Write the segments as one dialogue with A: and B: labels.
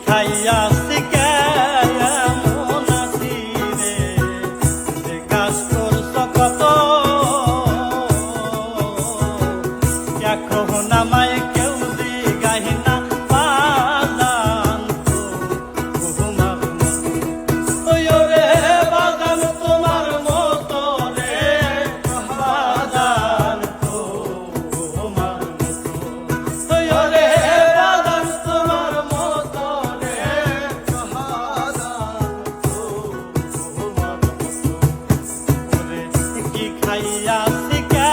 A: খাইয়া শিখে এমন আছি রে, যে কাজ করছ কত, এখন আমায় কেউ জিগাই না বাজান তো তোমার মতো। ওই রে বাজান তোমার মতো রে, বাজান তো তোমার মতো। ওই রে বাজান তোমার মতো রে, বাজান তো তোমার মতো। ওরে কি খাইয়া শিখে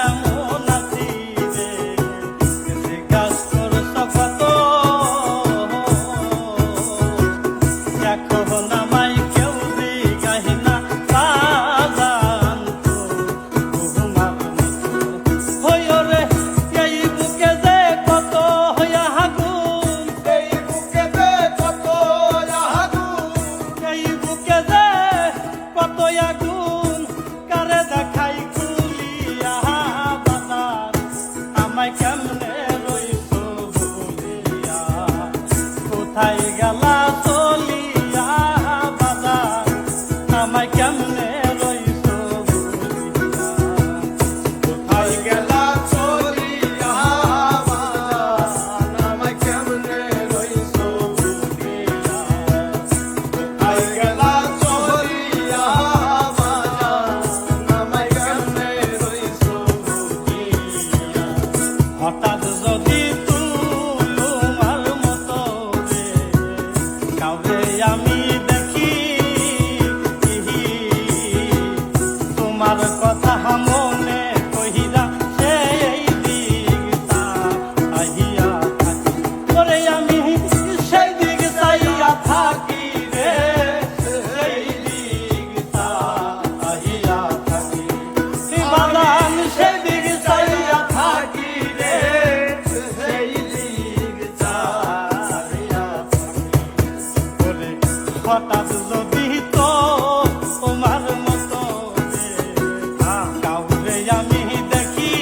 A: এমন আছি রে, যে কাজ করছ কত, এখন আমায় কেউ জিগাই না বাজান তো তোমার মতো। হই রে এই বুকে যে কত আগুন,
B: এই বুকেতে কত আগুন,
A: এই বুকে যে কত আগুন, কারে দেখাই খুলিয়া বাজার, আমায় কেমনে রইছ বলিয়া, কোথায় গেলা চলিয়া বাজার, আমায় কেমনে রইছ বলিয়া,
B: কোথায় গেলা চলিয়া বাজান, আমায় কেমনে রইছ ভুলিয়া। কোথায় গেলা চলিয়া বাজান, আমায় কেমনে রইছ ভুলিয়া।
A: হঠাৎ যদি তোমার মতো রে কাউরে আমি দেখি, তোমার কথা মনে কহিরা সেই দিকটা আহিয়া থাকি, ওরে আমি সেই দিক চাইয়া থাকি রে, সেই দিকটা আহিয়া থাকি বাজান, সেই দিক চাইয়া থাকি রে, সেই দিকটা আহিয়া থাকি। ওরে হঠাৎ যদি তো তোমার মতো রে কাউরে আমি দেখি,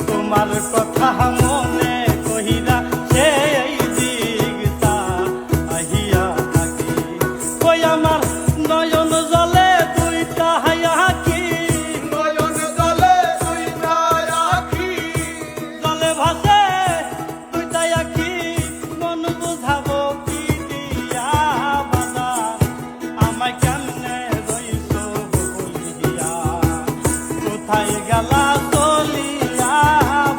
A: তোমার কথা মনে কহিরা সেই দিকটা আহিয়া থাকি। ওই আমার নয়ন জলে দুইটা আঁখি,
B: নয়ন জলে দুইটা আঁখি,
A: জলে ভাসে দুইটা আঁখি, মন বুঝাবো কি দিয়া বাজার, আমায় কেমনে রইছ বলিয়া, কোথায় গেলা চলিয়া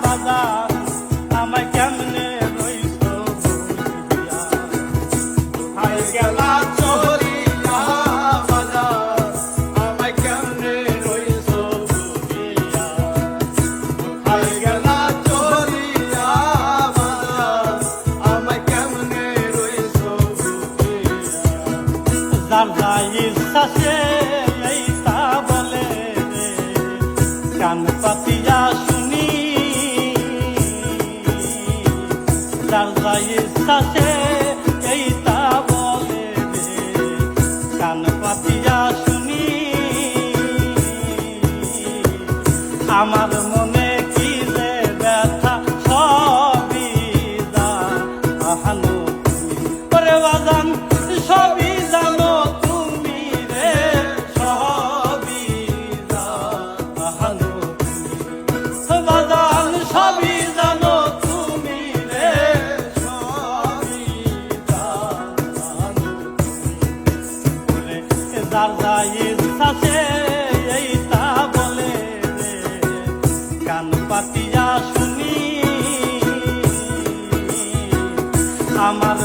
A: বাজার, আমায় কেমনে রইছ বলিয়া,
B: কোথায় গেলা চলিয়া বাজান, আমায় কেমনে রইছ ভুলিয়া। কোথায় গেলা চলিয়া বাজান, আমায় কেমনে রইছ ভুলিয়া।
A: যার যা ইচ্ছা সে এই তা বলে রে, কান পাতিয়া শুনি, যার যা ইচ্ছা সে এই তা বলে রে, কান পাতিয়া শুনি। আমার মনে কি যে ব্যথা সবই জানো তুমি, ওরে বাজান সবই জানো তুমি রে, সবই জানো তুমি বাজান, সবই জানো তুমি রে, সবই জানো তুমি। ওরে যার যা ইচ্ছা সে এই তা বলে রে, কান পাতিয়া শুনি। আমার